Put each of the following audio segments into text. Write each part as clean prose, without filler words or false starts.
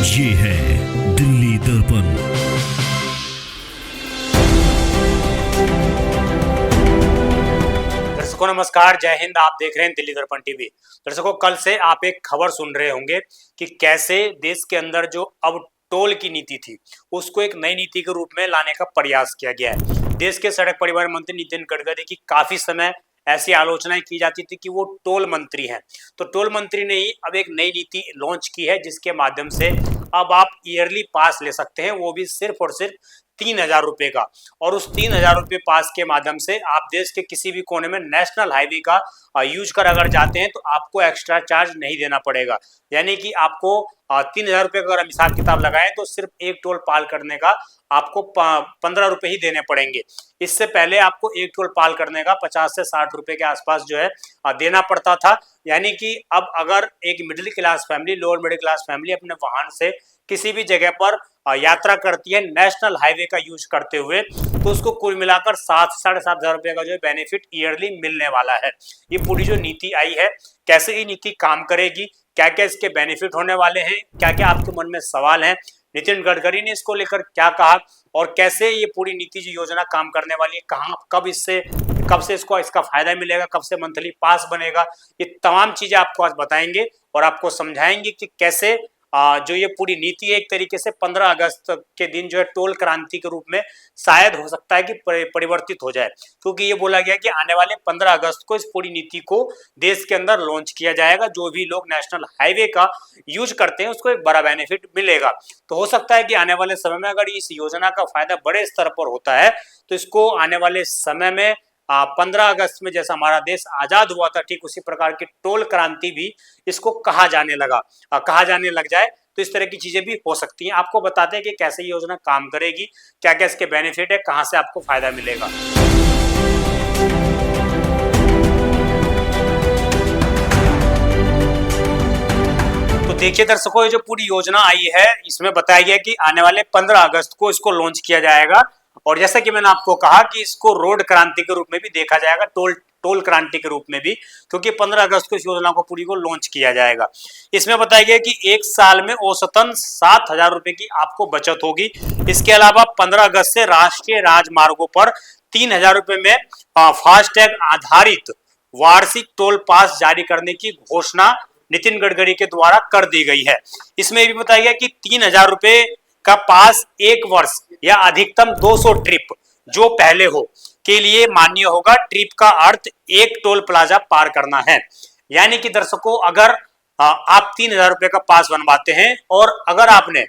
ये है दिल्ली दर्पण। दर्शकों नमस्कार, जय हिंद। आप देख रहे हैं दिल्ली दर्पण टीवी। दर्शकों, कल से आप एक खबर सुन रहे होंगे कि कैसे देश के अंदर जो अब टोल की नीति थी उसको एक नई नीति के रूप में लाने का प्रयास किया गया है। देश के सड़क परिवहन मंत्री नितिन गडकरी की काफी समय ऐसी आलोचनाएं की जाती थी कि वो टोल मंत्री हैं। तो टोल मंत्री ने ही अब एक नई नीति लॉन्च की है जिसके माध्यम से अब आप ईयरली पास ले सकते हैं, वो भी सिर्फ और सिर्फ 3,000 रुपए का। और उस 3,000 रुपए पास के माध्यम से आप देश के किसी भी कोने में नेशनल हाईवे का यूज कर अगर जाते हैं तो आपको एक्स्ट्रा चार्ज नहीं देना पड़ेगा। यानी कि आपको 3,000 रुपए का अगर हम हिसाब किताब लगाएं तो सिर्फ एक टोल पार करने का आपको 15 रुपए ही देने पड़ेंगे। इससे पहले आपको एक टोल पार करने का 50 से 60 रुपए के आसपास जो है देना पड़ता था। यानी कि अब अगर एक middle class family, lower middle class family अपने वाहन से किसी भी जगह पर यात्रा करती है नेशनल हाईवे का यूज करते हुए, तो उसको कुल मिलाकर 7 से 7,500 रुपए का जो है बेनिफिट ईयरली मिलने वाला है। ये पूरी जो नीति आई है, कैसे ये नीति काम करेगी, क्या क्या इसके बेनिफिट होने वाले हैं, क्या क्या आपके मन में सवाल हैं, नितिन गडकरी ने इसको लेकर क्या कहा और कैसे ये पूरी नीति जो योजना काम करने वाली है, कहाँ कब से इसको इसका फायदा मिलेगा, कब से मंथली पास बनेगा, ये तमाम चीजें आपको आज बताएंगे और आपको समझाएंगे कि कैसे जो ये पूरी नीति है एक तरीके से 15 अगस्त के दिन जो है टोल क्रांति के रूप में शायद हो सकता है कि परिवर्तित हो जाए। क्योंकि ये बोला गया कि आने वाले 15 अगस्त को इस पूरी नीति को देश के अंदर लॉन्च किया जाएगा। जो भी लोग नेशनल हाईवे का यूज करते हैं उसको एक बड़ा बेनिफिट मिलेगा। तो हो सकता है कि आने वाले समय में अगर इस योजना का फायदा बड़े स्तर पर होता है तो इसको आने वाले समय में 15 अगस्त में जैसा हमारा देश आजाद हुआ था, ठीक उसी प्रकार की टोल क्रांति भी इसको कहा जाने लग जाए तो इस तरह की चीजें भी हो सकती हैं। आपको बताते हैं कि कैसे ये योजना काम करेगी, क्या क्या इसके बेनिफिट है, कहां से आपको फायदा मिलेगा। तो देखिए दर्शकों, ये जो पूरी योजना आई है इसमें बताया गया कि आने वाले 15 अगस्त को इसको लॉन्च किया जाएगा। और जैसा कि मैंने आपको कहा कि इसको रोड क्रांति के रूप में भी देखा जाएगा, टोल क्रांति के रूप में भी, क्योंकि 15 अगस्त को इस योजना को पूरी को लॉन्च किया जाएगा। इसमें बताया गया कि एक साल में औसतन 7,000 रुपए की आपको बचत होगी। इसके अलावा 15 अगस्त से राष्ट्रीय राजमार्गों पर 3,000 रुपए में फास्टैग आधारित वार्षिक टोल पास जारी करने की घोषणा नितिन गडकरी के द्वारा कर दी गई है। इसमें भी बताया गया कि 3,000 रुपए का पास एक वर्ष या अधिकतम 200 ट्रिप जो पहले हो के लिए मान्य होगा। ट्रिप का अर्थ एक टोल प्लाजा पार करना है। यानी कि दर्शकों, अगर आप 3,000 रुपए का पास बनवाते हैं और अगर आपने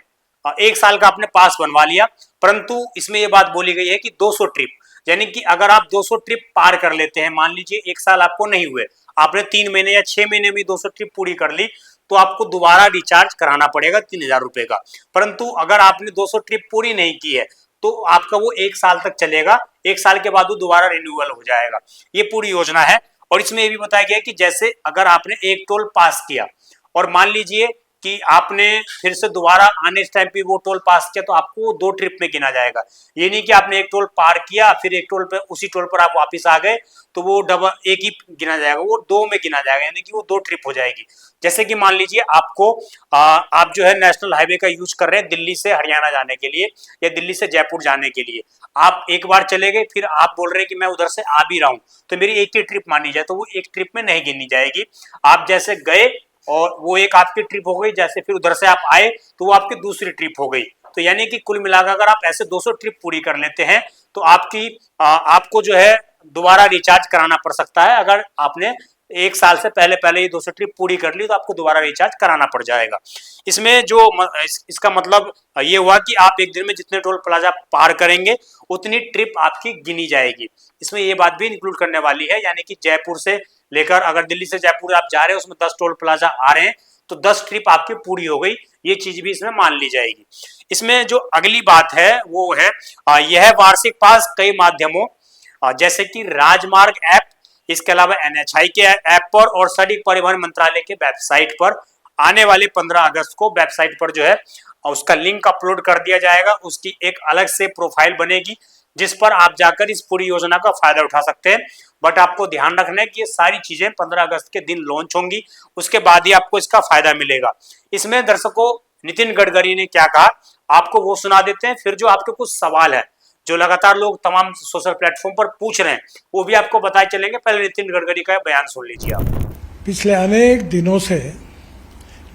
एक साल का आपने पास बनवा लिया, परंतु इसमें यह बात बोली गई है कि 200 ट्रिप, यानी कि अगर आप 200 ट्रिप पार कर लेते हैं, मान लीजिए एक साल आपको नहीं हुए, आपने 3 महीने या 6 महीने में 200 ट्रिप पूरी कर ली, तो आपको दोबारा रिचार्ज कराना पड़ेगा 3,000 रुपए का। परंतु अगर आपने 200 ट्रिप पूरी नहीं की है तो आपका वो एक साल तक चलेगा, एक साल के बाद वो दोबारा रिन्यूअल हो जाएगा। ये पूरी योजना है। और इसमें ये भी बताया गया कि जैसे अगर आपने एक टोल पास किया और मान लीजिए कि आपने फिर से दोबारा आने टाइम पे वो टोल पास किया तो आपको 2 ट्रिप में गिना जाएगा। ये नहीं कि आपने एक टोल पार किया फिर एक टोल पे उसी टोल पर आप वापस आ गए तो वो डबल एक ही गिना जाएगा, वो 2 में गिना जाएगा, यानी कि वो 2 ट्रिप हो जाएगी। जैसे कि मान लीजिए आपको आप जो है नेशनल हाईवे का यूज कर रहे हैं दिल्ली से हरियाणा जाने के लिए या दिल्ली से जयपुर जाने के लिए, आप एक बार चले गए, फिर आप बोल रहे हैं कि मैं उधर से आ भी रहा हूं, तो मेरी एक ही ट्रिप मानी जाए तो वो एक ट्रिप में नहीं गिनी जाएगी। आप जैसे गए और वो एक आपकी ट्रिप हो गई, जैसे फिर उधर से आप आए तो वो आपकी दूसरी ट्रिप हो गई। तो यानी कि कुल मिलाकर अगर आप ऐसे 200 ट्रिप पूरी कर लेते हैं तो आपको जो है दोबारा रिचार्ज कराना पड़ सकता है। अगर आपने एक साल से पहले ये 200 ट्रिप पूरी कर ली तो आपको दोबारा रिचार्ज कराना पड़ जाएगा। इसमें जो इसका मतलब ये हुआ कि आप एक दिन में जितने टोल प्लाजा पार करेंगे उतनी ट्रिप आपकी गिनी जाएगी। इसमें ये बात भी इंक्लूड करने वाली है, यानी कि जयपुर से लेकर अगर दिल्ली से जयपुर आप जा रहे हैं उसमें 10 टोल प्लाजा आ रहे हैं तो 10 ट्रिप आपकी पूरी हो गई। ये चीज भी इसमें मान ली जाएगी। इसमें जो अगली बात है वो है यह वार्षिक पास कई माध्यमों जैसे कि राजमार्ग ऐप, इसके अलावा NHAI के ऐप पर और सड़क परिवहन मंत्रालय के वेबसाइट पर आने वाले 15 अगस्त को वेबसाइट पर जो है उसका लिंक अपलोड कर दिया जाएगा। उसकी एक अलग से प्रोफाइल बनेगी जिस पर आप जाकर इस पूरी योजना का फायदा उठा सकते हैं। बट आपको ध्यान रखना है कि ये सारी चीजें 15 अगस्त के दिन लॉन्च होंगी, उसके बाद ही आपको इसका फायदा मिलेगा। इसमें दर्शकों नितिन गडकरी ने क्या कहा, आपको वो सुना देते हैं, फिर जो आपके कुछ सवाल है जो लगातार लोग तमाम सोशल प्लेटफॉर्म पर पूछ रहे हैं वो भी आपको बताए चलेंगे। पहले नितिन गडकरी का बयान सुन लीजिए आप। पिछले अनेक दिनों से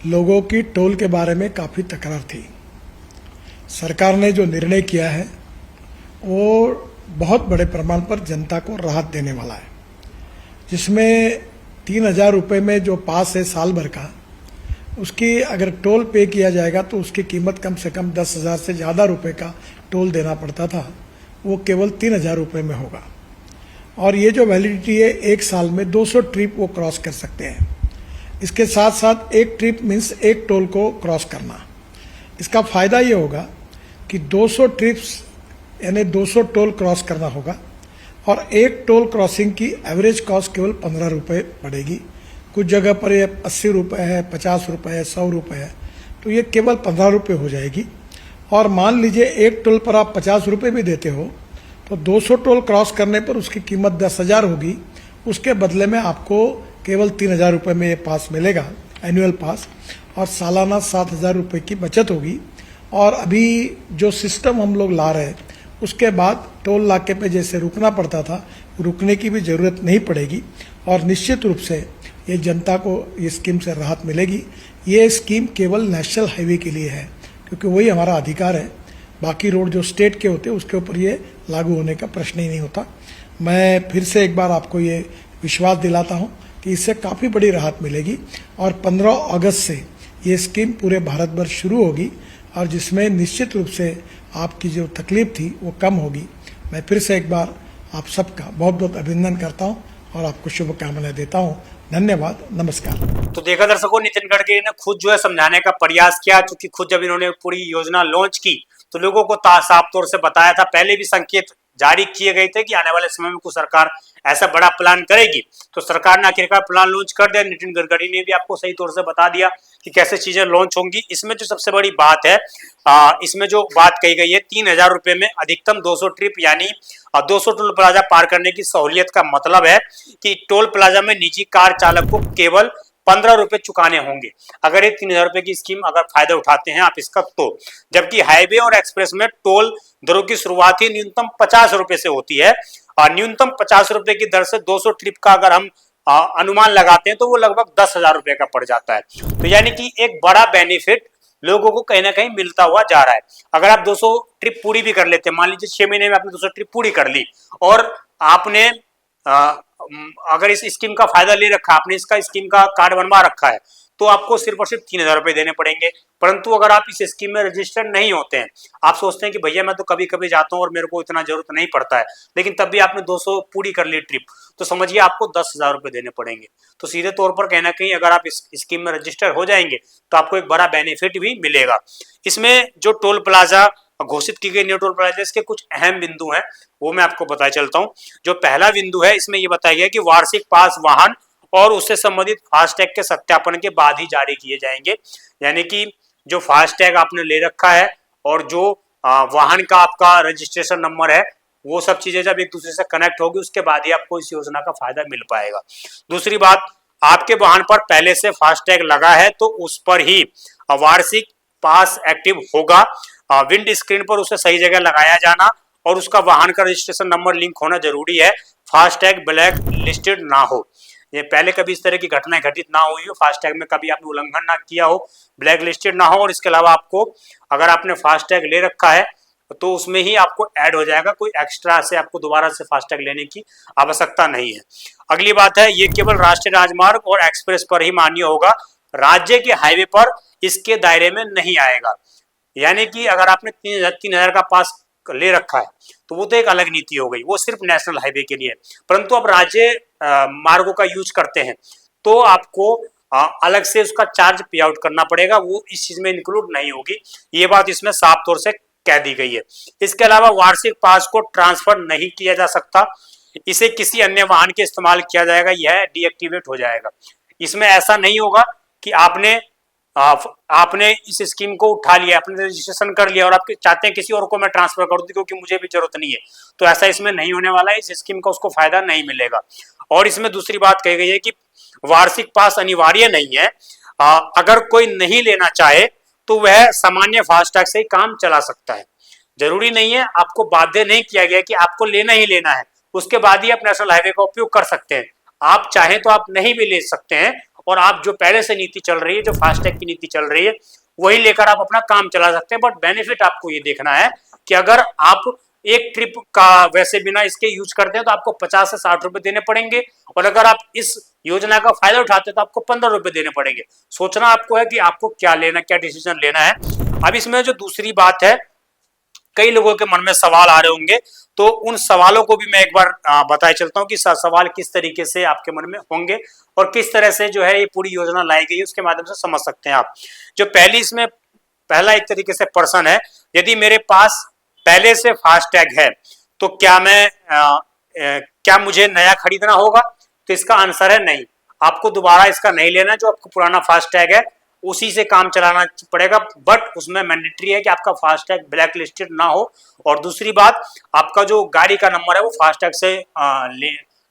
लोगों की टोल के बारे में काफ़ी तकरार थी। सरकार ने जो निर्णय किया है वो बहुत बड़े प्रमाण पर जनता को राहत देने वाला है, जिसमें 3,000 रुपये में जो पास है साल भर का, उसकी अगर टोल पे किया जाएगा तो उसकी कीमत कम से कम 10,000 से ज़्यादा रुपये का टोल देना पड़ता था, वो केवल 3,000 रुपये में होगा। और ये जो वैलिडिटी है, एक साल में 200 ट्रिप वो क्रॉस कर सकते हैं। इसके साथ साथ एक ट्रिप मीन्स एक टोल को क्रॉस करना। इसका फ़ायदा ये होगा कि 200 ट्रिप्स यानी 200 टोल क्रॉस करना होगा और एक टोल क्रॉसिंग की एवरेज कॉस्ट केवल 15 रुपये पड़ेगी। कुछ जगह पर ये 80 रुपये है, 50 रुपये है, 100 रुपये है, तो ये केवल 15 रुपये हो जाएगी। और मान लीजिए एक टोल पर आप 50 रुपये भी देते हो तो 200 टोल क्रॉस करने पर उसकी कीमत 10,000 होगी। उसके बदले में आपको केवल 3,000 रुपये में ये पास मिलेगा, एनुअल पास, और सालाना 7,000 रुपये की बचत होगी। और अभी जो सिस्टम हम लोग ला रहे हैं उसके बाद टोल नाके पे जैसे रुकना पड़ता था, रुकने की भी ज़रूरत नहीं पड़ेगी और निश्चित रूप से ये जनता को ये स्कीम से राहत मिलेगी। ये स्कीम केवल नेशनल हाईवे के लिए है क्योंकि वही हमारा अधिकार है। बाकी रोड जो स्टेट के होते हैं उसके ऊपर ये लागू होने का प्रश्न ही नहीं होता। मैं फिर से एक बार आपको ये विश्वास दिलाता हूँ कि इससे काफ़ी बड़ी राहत मिलेगी और 15 अगस्त से ये स्कीम पूरे भारत भर शुरू होगी और जिसमें निश्चित रूप से आपकी जो तकलीफ थी वो कम होगी। मैं फिर से एक बार आप सबका बहुत बहुत अभिनंदन करता हूँ और आपको शुभकामनाएं देता हूँ। धन्यवाद, नमस्कार। तो देखा दर्शकों, नितिन गडकरी ने खुद जो है समझाने का प्रयास किया, क्योंकि खुद जब इन्होंने पूरी योजना लॉन्च की तो लोगों को साफ तौर से बताया था, पहले भी संकेत जारी किए गए थे कि आने वाले समय में कुछ सरकार ऐसा बड़ा प्लान करेगी। तो सरकार ने आखिरकार प्लान लॉन्च कर दिया। नितिन गडकरी ने भी आपको सही तौर से बता दिया कि कैसे चीजें लॉन्च होंगी। इसमें जो सबसे बड़ी बात है, इसमें जो बात कही गई है 3,000 रुपये में अधिकतम 200 ट्रिप यानी 200 टोल प्लाजा पार करने की सहूलियत का मतलब है कि टोल प्लाजा में निजी कार चालक को केवल 15 रुपए चुकाने होंगे अगर ये 3,000 रुपए की स्कीम अगर फायदा उठाते हैं आप इसका तो। जबकि हाईवे और एक्सप्रेस में टोल दरों की शुरुआत ही न्यूनतम 50 रुपए से होती है और न्यूनतम 50 रुपए की दर से 200 ट्रिप का अगर हम अनुमान लगाते हैं तो वो लगभग 10,000 रुपए का पड़ जाता है। तो यानी कि एक बड़ा बेनिफिट लोगों को कहीं ना कहीं मिलता हुआ जा रहा है। अगर आप 200 ट्रिप पूरी भी कर लेते हैं, मान लीजिए 6 महीने में आपने 200 ट्रिप पूरी कर ली और आपने अगर इस स्कीम का फायदा ले रखा, आपने इसका स्कीम का कार्ड बनवा रखा है, तो आपको सिर्फ और सिर्फ 3,000 रुपए देने पड़ेंगे। परंतु अगर आप इस स्कीम में रजिस्टर्ड नहीं होते हैं, आप सोचते हैं कि भैया मैं तो कभी कभी जाता हूं और मेरे को इतना जरूरत नहीं पड़ता है, लेकिन तब भी आपने 200 पूरी कर ली ट्रिप, तो समझिए आपको 10,000 रुपए देने पड़ेंगे। तो सीधे तौर पर कहीं ना कहीं अगर आप इस स्कीम में रजिस्टर हो जाएंगे तो आपको एक बड़ा बेनिफिट भी मिलेगा। इसमें जो टोल प्लाजा घोषित की गई न्यू टोल प्लाजा, इसके कुछ अहम बिंदु हैं वो मैं आपको बताया चलता हूं। जो पहला बिंदु है, इसमें ये बताया गया कि वार्षिक पास वाहन और उससे संबंधित फास्टैग के सत्यापन के बाद ही जारी किए जाएंगे। यानी कि जो फास्टैग आपने ले रखा है और जो वाहन का आपका रजिस्ट्रेशन नंबर है, वो सब चीजें जब एक दूसरे से कनेक्ट होगी उसके बाद ही आपको इस योजना का फायदा मिल पाएगा। दूसरी बात, आपके वाहन पर पहले से फास्टैग लगा है तो उस पर ही वार्षिक पास एक्टिव होगा। विंड स्क्रीन पर उसे सही जगह लगाया जाना और उसका वाहन का रजिस्ट्रेशन नंबर लिंक होना जरूरी है। फास्टैग ब्लैक लिस्टेड ना हो, ये पहले कभी इस तरह की घटनाएं घटित ना हुई हो, फास्टैग में कभी आपने उल्लंघन ना किया हो, ब्लैक लिस्टेड ना हो। और इसके अलावा आपको अगर आपने फास्टैग ले रखा है तो उसमें ही आपको ऐड हो जाएगा, कोई एक्स्ट्रा से आपको दोबारा से फास्टैग लेने की आवश्यकता नहीं है। अगली बात है, ये केवल राष्ट्रीय राजमार्ग और एक्सप्रेस पर ही मान्य होगा, राज्य के हाईवे पर इसके दायरे में नहीं आएगा। यानी कि अगर आपने 3,000 का पास ले रखा है तो वो तो एक अलग नीति हो गई, वो सिर्फ नेशनल हाईवे के लिए। परंतु अब राज्य मार्गों का यूज करते हैं तो आपको अलग से उसका चार्ज पे आउट करना पड़ेगा, वो इस चीज में इंक्लूड नहीं होगी। ये बात इसमें साफ तौर से कह दी गई है। इसके अलावा वार्षिक पास को ट्रांसफर नहीं किया जा सकता, इसे किसी अन्य वाहन के इस्तेमाल किया जाएगा, यह डीएक्टिवेट हो जाएगा। इसमें ऐसा नहीं होगा कि आपने इस स्कीम को उठा लिया, आपने रजिस्ट्रेशन कर लिया और आप चाहते हैं किसी और को मैं ट्रांसफर कर दूं क्योंकि मुझे भी जरूरत नहीं है, तो ऐसा इसमें नहीं होने वाला है। इस स्कीम का उसको फायदा नहीं मिलेगा। और इसमें दूसरी बात कही गई है कि वार्षिक पास अनिवार्य नहीं है, अगर कोई नहीं लेना चाहे तो वह सामान्य फास्टैग से ही काम चला सकता है। जरूरी नहीं है, आपको बाध्य नहीं किया गया कि आपको लेना ही लेना है, उसके बाद ही आप नेशनल हाईवे का उपयोग कर सकते हैं। आप चाहें तो आप नहीं भी ले सकते हैं, और आप जो पहले से नीति चल रही है, जो फास्टैग की नीति चल रही है, वही लेकर आप अपना काम चला सकते हैं। बट बेनिफिट आपको ये देखना है कि अगर आप एक ट्रिप का वैसे बिना इसके यूज करते हैं तो आपको 50 से 60 रुपए देने पड़ेंगे, और अगर आप इस योजना का फायदा उठाते हैं तो आपको 15 रुपए देने पड़ेंगे। सोचना आपको है कि आपको क्या लेना, क्या डिसीजन लेना है। अब इसमें जो दूसरी बात है, कई लोगों के मन में सवाल आ रहे होंगे, तो उन सवालों को भी मैं एक बार बताए चलता हूँ कि सवाल किस तरीके से आपके मन में होंगे और किस तरह से जो है ये पूरी योजना लाई गई है, उसके माध्यम से समझ सकते हैं आप। जो पहला एक तरीके से प्रश्न है, यदि मेरे पास पहले से फास्टैग है तो क्या मुझे नया खरीदना होगा? तो इसका आंसर है नहीं, आपको दोबारा इसका नहीं लेना। जो आपका पुराना फास्टैग है उसी से काम चलाना पड़ेगा, बट उसमें मैंडेटरी है कि आपका फास्टैग ब्लैक लिस्टेड ना हो। और दूसरी बात, आपका जो गाड़ी का नंबर है वो फास्टैग से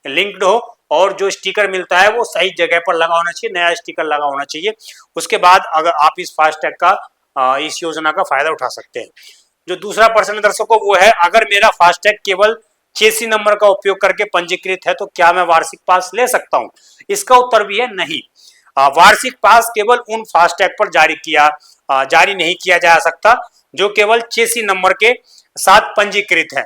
लिंक्ड हो, और जो स्टिकर मिलता है वो सही जगह पर लगा होना चाहिए, नया स्टिकर लगा होना चाहिए। उसके बाद अगर आप इस फास्टैग का इस योजना का फायदा उठा सकते हैं। जो दूसरा प्रश्न दर्शकों वो है, अगर मेरा फास्टैग केवल चेसी नंबर का उपयोग करके पंजीकृत है तो क्या मैं वार्षिक पास ले सकता हूं? इसका उत्तर भी है नहीं। वार्षिक पास केवल उन फास्टैग पर जारी नहीं किया जा सकता जो केवल चेसी नंबर के साथ पंजीकृत है।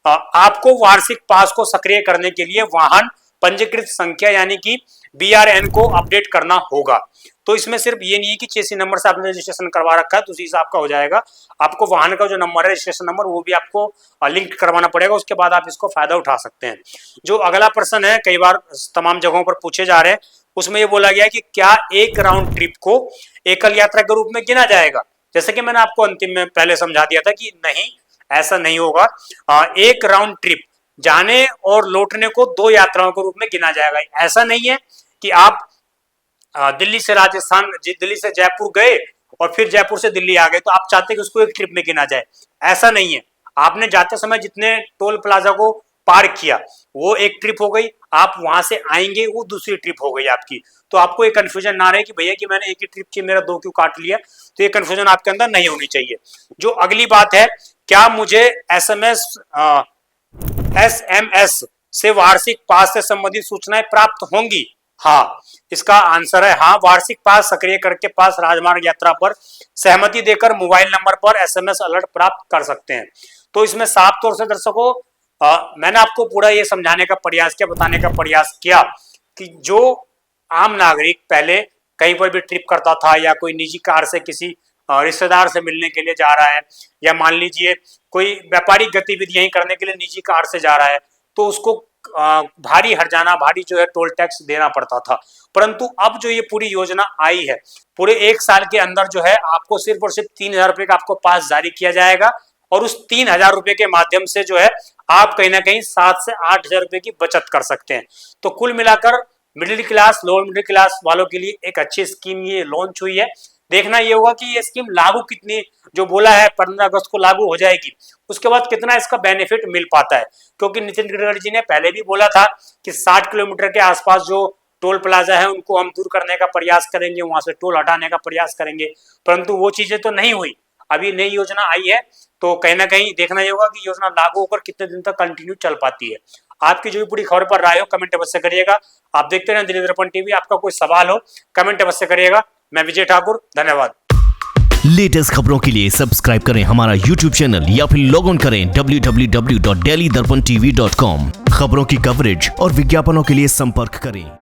आपको वार्षिक पास को सक्रिय करने के लिए वाहन पंजीकृत संख्या यानी कि BRN को अपडेट करना होगा। तो इसमें सिर्फ ये नहीं है कि चेसी नंबर से आपने रजिस्ट्रेशन करवा रखा है तो उसी हिसाब का हो जाएगा। आपको वाहन का जो नंबर है, रजिस्ट्रेशन नंबर, वो भी आपको लिंक करवाना पड़ेगा, उसके बाद आप इसको फायदा उठा सकते हैं। जो अगला प्रश्न है, कई बार तमाम जगहों पर पूछे जा रहे हैं, उसमें ये बोला गया है कि क्या एक राउंड ट्रिप को एकल यात्रा के रूप में गिना जाएगा? जैसे कि मैंने आपको अंतिम में पहले समझा दिया था कि नहीं, ऐसा नहीं होगा। एक राउंड ट्रिप जाने और लौटने को 2 यात्राओं के रूप में गिना जाएगा। ऐसा नहीं है कि आप दिल्ली से जयपुर गए और फिर जयपुर से दिल्ली आ गए तो आप चाहते हैं कि उसको एक ट्रिप में गिना जाए, ऐसा नहीं है। आपने जाते समय जितने टोल प्लाजा को पार किया वो एक ट्रिप हो गई, आप वहां से आएंगे वो दूसरी ट्रिप हो गई आपकी। तो आपको ये कंफ्यूजन ना रहे कि भैया कि मैंने एक ही ट्रिप की, मेरा 2 क्यों काट लिया, तो ये कंफ्यूजन आपके अंदर नहीं होनी चाहिए। जो अगली बात है, क्या मुझे SMS से वार्षिक पास से संबंधित सूचनाएं प्राप्त होंगी? हाँ, इसका आंसर है हाँ। वार्षिक पास सक्रिय करके पास राजमार्ग यात्रा पर सहमति देकर मोबाइल नंबर पर SMS अलर्ट प्राप्त कर सकते हैं। तो इसमें साफ तौर से दर्शकों मैंने आपको पूरा ये समझाने का प्रयास किया, बताने का प्रयास किया कि जो आम नागरिक पहले कहीं पर भी ट्रिप करता था या कोई निजी कार से किसी रिश्तेदार से मिलने के लिए जा रहा है, या मान लीजिए कोई व्यापारिक गतिविधियां करने के लिए निजी कार से जा रहा है, तो उसको भारी जो है टोल टैक्स देना पड़ता था। परंतु अब जो ये पूरी योजना आई है, पूरे 1 साल के अंदर जो है आपको सिर्फ और सिर्फ 3,000 रुपए का आपको पास जारी किया जाएगा, और उस 3,000 रुपए के माध्यम से जो है आप कहीं ना कहीं 7 से 8,000 रुपए की बचत कर सकते हैं। तो कुल मिलाकर middle class, lower middle class वालों के लिए एक अच्छी स्कीम ये लॉन्च हुई है। देखना ये होगा कि ये स्कीम लागू कितनी, जो बोला है 15 अगस्त को लागू हो जाएगी, उसके बाद कितना इसका बेनिफिट मिल पाता है। क्योंकि नितिन गडकरी जी ने पहले भी बोला था कि 60 किलोमीटर के आसपास जो टोल प्लाजा है उनको हम दूर करने का प्रयास करेंगे, वहां से टोल हटाने का प्रयास करेंगे, परंतु वो चीजें तो नहीं हुई। अभी नई योजना आई है तो कहीं ना कहीं देखना ये होगा कि योजना लागू होकर कितने दिन तक कंटिन्यू चल पाती है। आपकी जो भी पूरी खबर पर राय हो कमेंट अवश्य करिएगा। आप देखते रहें दिल्ली दर्पण टीवी। आपका कोई सवाल हो कमेंट अवश्य करिएगा। मैं विजय ठाकुर, धन्यवाद। लेटेस्ट खबरों के लिए सब्सक्राइब करें हमारा YouTube चैनल या फिर लॉग ऑन करें www.delhidarpantv.com। खबरों की कवरेज और विज्ञापनों के लिए संपर्क करें।